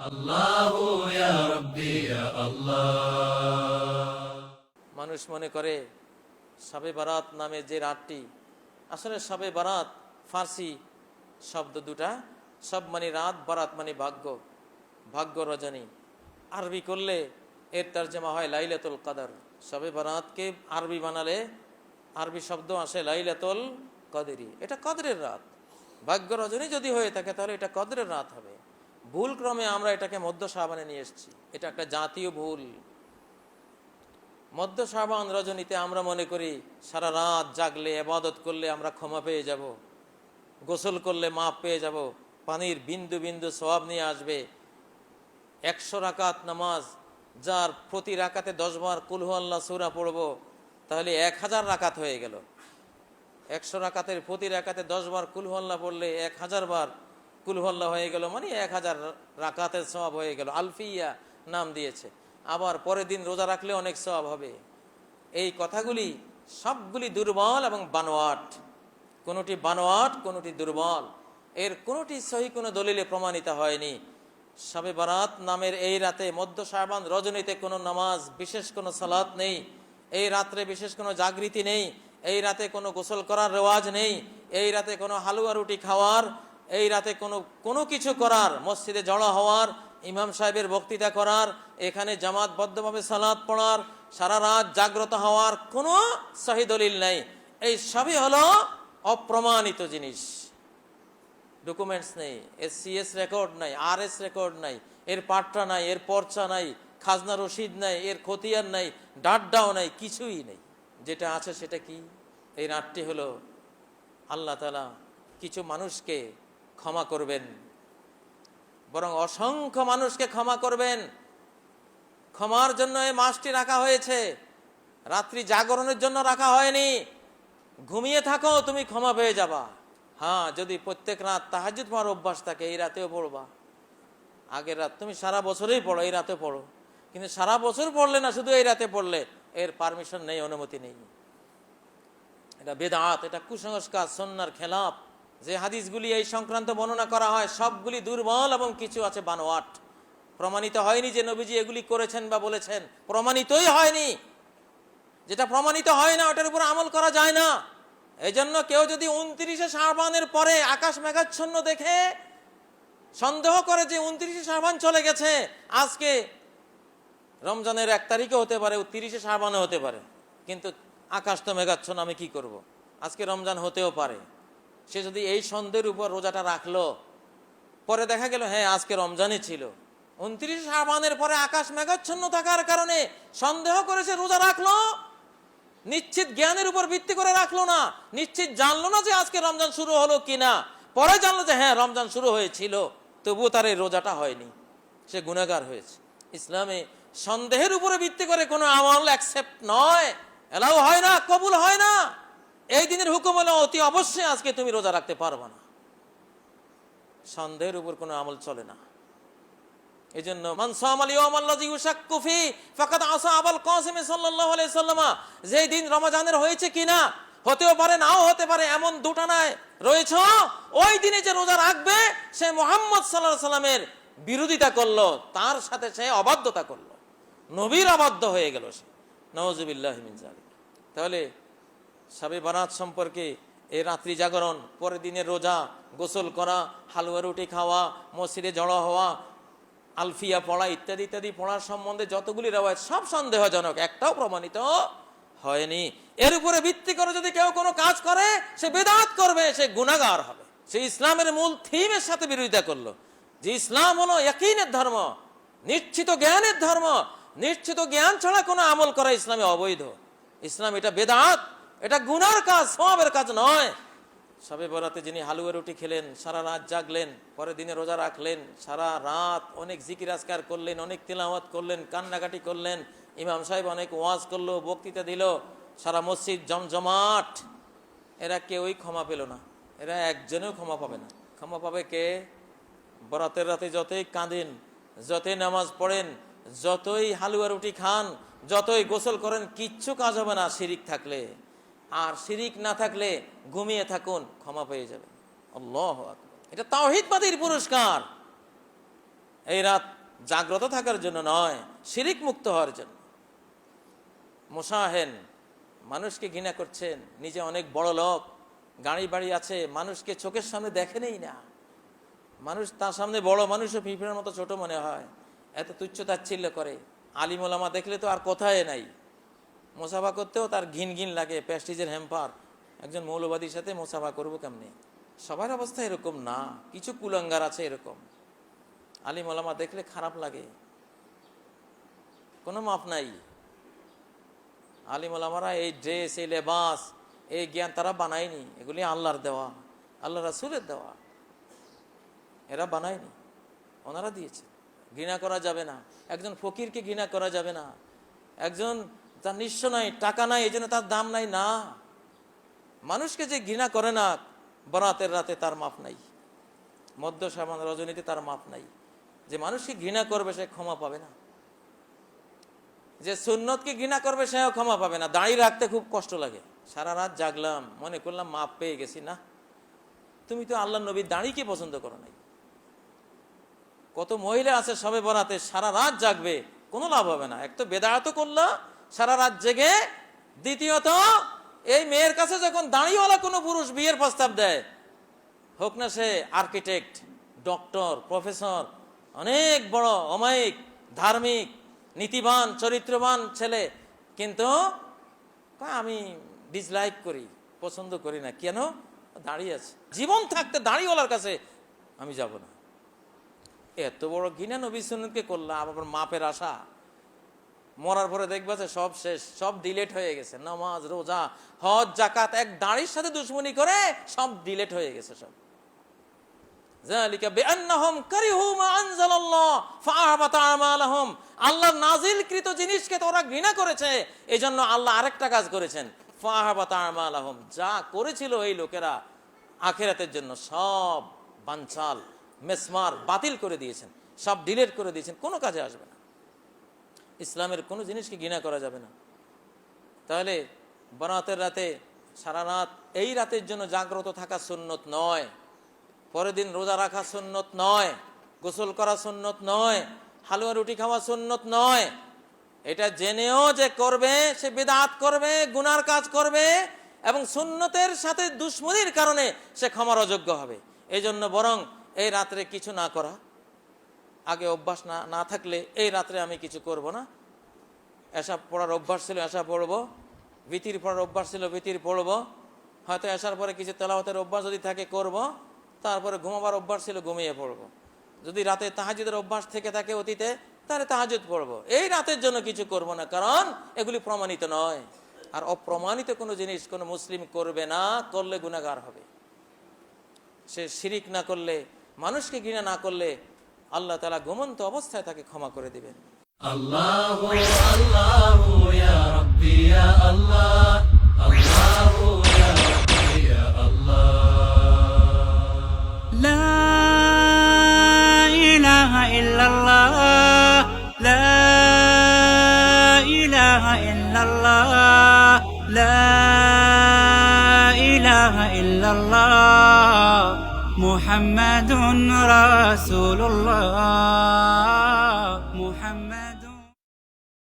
আল্লাহু ইয়া রাব্বি ইয়া আল্লাহ। মানুষ মনে করে শবে বারাত নামে যে রাতটি, আসলে শবে বারাত ফার্সি শব্দ দুটা, সব মানে রাত, বারাত মানে ভাগ্য, ভাগ্য রজনী। আরবি করলে এর তর্জমা হয় লাইলাতুল কদর। শবে বারাতকে আরবি বানালে আরবি শব্দ আসে লাইলাতুল কদরি, এটা কদরের রাত। ভাগ্য রজনী যদি হয়ে থাকে তাহলে এটা কদরের রাত হবে। ভুল ক্রমে আমরা এটাকে মধ্য শাবানে নিয়ে এসেছি, এটা একটা জাতীয় ভুল। মধ্য শাবান রজনীতে আমরা মনে করি সারা রাত জাগলে ইবাদত করলে আমরা ক্ষমা পেয়ে যাব, গোসল করলে মাপ পেয়ে যাব, পানির বিন্দু বিন্দু সওয়াব নিয়ে আসবে। 100 রাকাত নামাজ, যার প্রতি রাকাতে 10 বার কুল হু আল্লাহ সূরা পড়ব, তাহলে 1000 রাকাত হয়ে গেল। 100 রাকাতের প্রতি রাকাতে 10 বার কুল হু আল্লাহ পড়লে 1000 বার কুল হু আল্লাহ হয়ে গেল, মানে 1000 রাকাতের সওয়াব হয়ে গেল। আলফিয়া নাম দিয়েছে। আবার পরের দিন রোজা রাখলে অনেক সওয়াব হবে। এই কথাগুলি সবগুলি দুর্বল এবং বানোয়াট, কোনোটি বানোয়াট, কোনোটি দুর্বল। এর কোনোটি সহি কোনো দলিলে প্রমাণিত হয়নি। শবে বারাত নামের এই রাতে, মধ্য শাবান রজনীতে কোনো নামাজ, বিশেষ কোনো সালাত নেই। এই রাত্রে বিশেষ কোনো জাগৃতি নেই। এই রাতে কোনো গোসল করার রেওয়াজ নেই। এই রাতে কোনো হালুয়া রুটি খাওয়ার, এই রাতে কোনো কিছু করার, মসজিদে জড়ো হওয়ার, ইমাম সাহেবের বক্তৃতা করার, এখানে জামাতবদ্ধভাবে সালাত পড়ার, সারা রাত জাগ্রত হওয়ার কোনো সহি দলিল নেই। এই সবই হলো অপ্রমাণিত জিনিস। ডকুমেন্টস নেই, SCS রেকর্ড নাই, RS রেকর্ড নাই, এর পাট্টা নাই, এর পর্চা নাই, খাজনা রসিদ নাই, এর খতিয়ান নাই, ডাড্ডাও নাই, কিছুই নেই। যেটা আছে সেটা কি? এই রাতটি হলো আল্লাহ তাআলা কিছু মানুষকে ক্ষমা করবেন, বরং অসংখ্য মানুষকে ক্ষমা করবেন। ক্ষমার জন্য এই মাসটি রাখা হয়েছে, রাত্রি জাগরণের জন্য রাখা হয়নি। ঘুমিয়ে থাকো, তুমি ক্ষমা পেয়ে যাবা। হ্যাঁ, যদি প্রত্যেক রাত তাহাজ্জুদ পড়ার অভ্যাস থাকে, এই রাতেও পড়বা। আগের রাত তুমি সারা বছরেই পড়ো, এই রাতে পড়ো, কিন্তু সারা বছর পড়লে না, শুধু এই রাতে পড়লে এর পারমিশন নেই, অনুমতি নেই। এটা বেদাত, এটা কুসংস্কার, সুন্নাহর খেলাফ। যে হাদিসগুলি এই সংক্রান্ত বর্ণনা করা হয় সবগুলি দুর্বল এবং কিছু আছে বানোয়াট। প্রমাণিত হয়নি যে নবীজি এগুলি করেছেন বা বলেছেন, প্রমাণিতই হয়নি। যেটা প্রমাণিত হয় না ওটার উপর আমল করা যায় না। এই জন্য কেউ যদি 29শে শাবানের পরে আকাশ মেঘাচ্ছন্ন দেখে সন্দেহ করে যে 29শে শাবান চলে গেছে, আজকে রমজানের 1 তারিখে হতে পারে, 30শে শাবানে হতে পারে, কিন্তু আকাশ তো মেঘাচ্ছন্ন, আমি কি করব? আজকে রমজান হতেও পারে। সে যদি এই সন্দেহের উপর রোজাটা রাখলো, পরে দেখা গেল হ্যাঁ আজকে রমজানই ছিল, 29শে শাবানের পরে আকাশ মেঘাচ্ছন্ন থাকার কারণে সন্দেহ করেছে, রোজা রাখলো, নিশ্চিত জ্ঞানের উপর ভিত্তি করে রাখলো না, নিশ্চিত জানলো না যে আজকে রমজান শুরু হলো কিনা, পরে জানলো যে হ্যাঁ রমজান শুরু হয়েছিল, তবুও তার এই রোজাটা হয়নি, সে গুনাহগার হয়েছে। ইসলামে সন্দেহের উপরে ভিত্তি করে কোনো আমল অ্যাকসেপ্ট নয়, এলাও হয় না, কবুল হয় না। এই দিনের হুকুম হলো অতি অবশ্যই আজকে তুমি রোজা রাখতে পারবে না, সন্দেহের উপর কোনো আমল চলে না। এই জন্য মান সামাল ইয়াউমাল্লাযী ইউশাক্কু ফি ফাকাদ আসা আবুল কাসিম সাল্লাল্লাহু আলাইহি সাল্লাম, যেই দিন রমজানের হয়েছে কিনা, হতেও পারে নাও হতে পারে, এমন দুটানায় রয়েছে, ওই দিনে যে রোজা রাখবে সে মুহাম্মদ সাল্লাল্লাহু আলাইহি সাল্লামের বিরোধিতা করলো, তার সাথে সে অবাধ্যতা করলো, নবীর অবাধ্য হয়ে গেল সে। নাউযুবিল্লাহি মিন যালিক। তাহলে শবে বারাত সম্পর্কে এই রাত্রি জাগরণ, পরের দিনের রোজা, গোসল করা, হালুয়া রুটি খাওয়া, মসজিদে জড়ো হওয়া, আলফিয়া পড়া ইত্যাদি ইত্যাদি পড়ার সম্বন্ধে যতগুলি রেওয়ায়েত সব সন্দেহজনক, একটাও প্রমাণিত হয়নি। এর উপরে ভিত্তি করে যদি কেউ কোনো কাজ করে, সে বেদাত করবে, সে গুনাহগার হবে, সে ইসলামের মূল থিমের সাথে বিরোধিতা করলো, যে ইসলাম হলো ইয়াকিনের ধর্ম, নিশ্চিত জ্ঞানের ধর্ম। নিশ্চিত জ্ঞান ছাড়া কোনো আমল করা ইসলামে অবৈধ। ইসলাম এটা বেদাত, এটা গুনার কাজ, সওয়াবের কাজ নয়। শবে বরাতে যিনি হালুয়া রুটি খেলেন, সারা রাত জাগলেন, পরের দিনে রোজা রাখলেন, সারা রাত অনেক জিকির আজকার করলেন, অনেক তিলাওয়াত করলেন, কান্নাকাটি করলেন, ইমাম সাহেব অনেক ওয়াজ করলো, বক্তৃতা দিল, সারা মসজিদ জমজমাট, এরা কেউই ক্ষমা পেল না, এরা একজনেও ক্ষমা পাবে না। ক্ষমা পাবে কে? বরাতের রাতে যতই কাঁদেন, যতই নামাজ পড়েন, যতই হালুয়া রুটি খান, যতই গোসল করেন, কিচ্ছু কাজ হবে না শিরিক থাকলে। আর শিরিক না থাকলে ঘুমিয়ে থাকুন, ক্ষমা পেয়ে যাবেন। আল্লাহু আকবার। এটা তাওহীদবাদীর পুরস্কার। এই রাত জাগ্রত থাকার জন্য নয়, শিরিক মুক্ত হওয়ার জন্য। মুসাহেন, মানুষকে ঘৃণা করছেন, নিজে অনেক বড় লোক, গাড়ি বাড়ি আছে, মানুষকে চোখের সামনে দেখেনই না, মানুষ তার সামনে বড় মানুষও পিঁপড়ের মতো ছোট মনে হয়, এত তুচ্ছ তাচ্ছিল্য করে। আলিম ওলামা দেখলে তো আর কথাই নাই, মোসাফা করতেও তার ঘিন ঘিন লাগে, প্যাস্টিজের হ্যাম্পার, একজন মৌলবাদীর সাথে মোসাফা করবো কেমনি? সবার অবস্থা এরকম না, কিছু কুলাঙ্গার আছে এরকম। আলিম ওলামা দেখলে খারাপ লাগে, কোনো মাপ নাই। আলিম ওলামারা এই ড্রেস, এই লেবাস, এই জ্ঞান তারা বানায়নি, এগুলি আল্লাহর দেওয়া, আল্লাহ রাসূলের দেওয়া, এরা বানায়নি, ওনারা দিয়েছে। ঘৃণা করা যাবে না, একজন ফকিরকে ঘৃণা করা যাবে না, একজন তার নিঃস্ব নাই, টাকা নাই, এই জন্য তার দাম নাই, না। মানুষকে যে ঘৃণা করে না, বরাতের রাতে তার মাপ নাই, মধ্য সামান রজনীতে তার মাপ নাই। যে মানুষকে ঘৃণা করবে সে ক্ষমা পাবে না, যে সুন্নতকে ঘৃণা করবে সেও ক্ষমা পাবে না। দাঁড়িয়ে রাখতে খুব কষ্ট লাগে, সারা রাত জাগলাম, মনে করলাম মাপ পেয়ে গেছি, না, তুমি তো আল্লাহ নবীর দাঁড়িকে পছন্দ করো নাই। কত মহিলা আছে সবে বরাতে সারা রাত জাগবে, কোনো লাভ হবে না। এক তো বেদাত করলো সারা রাত জেগে, দ্বিতীয়ত এই মেয়ের কাছে যখন দাঁড়িয়েওয়ালা কোনো পুরুষ বিয়ের প্রস্তাব দেয়, হোক না সে আর্কিটেক্ট, ডক্টর, প্রফেসর, অনেক বড় অমায়িক, ধার্মিক, নীতিবান, চরিত্রবান ছেলে, কিন্তু আমি ডিসলাইক করি, পছন্দ করি না, কেন? দাঁড়িয়ে আছে। জীবন থাকতে দাঁড়িয়েওয়ালার কাছে আমি যাব না। এত বড় ঘৃণা নবী সুন্নতকে করলাম, আবার মাপের আশা, মরার পরে দেখবা যে সব শেষ, সব ডিলেট হয়ে গেছে। নামাজ, রোজা, হজ, জাকাত, এক দাঁড়ির সাথে দুশ্মনী করে সব ডিলেট হয়ে গেছে সব। যালিকা বিআন্নাহুম কারিহু মা আনজালাল্লাহ ফাআহবাতা আমালাহুম, আল্লাহর নাজিলকৃত জিনিসকে তো ওরা ঘৃণা করেছে, এজন্য আল্লাহ আরেকটা কাজ করেছেন, ফাআহবাতা আমালাহুম, যা করেছিল এই লোকেরা আখিরাতের জন্য সব বানচাল মেসমার বাতিল করে দিয়েছেন, সব ডিলেট করে দিয়েছেন, কোনো কাজে আসবে না। ইসলামের কোনো জিনিসকে ঘৃণা করা যাবে না। তাহলে বরাতের রাতে সারা রাত, এই রাতের জন্য জাগ্রত থাকা সুন্নত নয়, পরের দিন রোজা রাখা সুন্নত নয়, গোসল করা সুন্নত নয়, হালুয়া রুটি খাওয়া সুন্নত নয়। এটা জেনেও যে করবে সে বিদআত করবে, গুনার কাজ করবে, এবং সুন্নতের সাথে দুশ্মনির কারণে সে ক্ষমার অযোগ্য হবে। এই জন্য বরং এই রাত্রে কিছু না করা, আগে অভ্যাস না থাকলে এই রাত্রে আমি কিছু করব না, এশা পড়ার অভ্যাস ছিল এশা পড়বো, ভিতির পড়ার অভ্যাস ছিল ভিতির পড়বো, হয়তো এশার পরে কিছু তেলাওয়াতের অভ্যাস যদি থাকে করব, তারপরে ঘুমাবার অভ্যাস ছিল ঘুমিয়ে পড়বো, যদি রাতে তাহাজ্জুদের অভ্যাস থেকে থাকে অতীতে তাহলে তাহাজ্জুদ পড়বো। এই রাতের জন্য কিছু করব না, কারণ এগুলি প্রমাণিত নয়। আর অপ্রমাণিত কোনো জিনিস কোনো মুসলিম করবে না, করলে গুনাহগার হবে। সে শিরিক না করলে, মানুষকে ঘৃণা না করলে আল্লাহ তাআলা ঘুমন্ত অবস্থায় তাকে ক্ষমা করে দিবেন। আল্লাহু আল্লাহু ইয়া রাব্বি ইয়া আল্লাহ, আল্লাহু ইয়া রাব্বি ইয়া আল্লাহ। লা ইলাহা ইল্লাল্লাহ, লা ইলাহা ইল্লাল্লাহ, লা ইলাহা ইল্লাল্লাহ, মুহাম্মাদুর রাসূলুল্লাহ।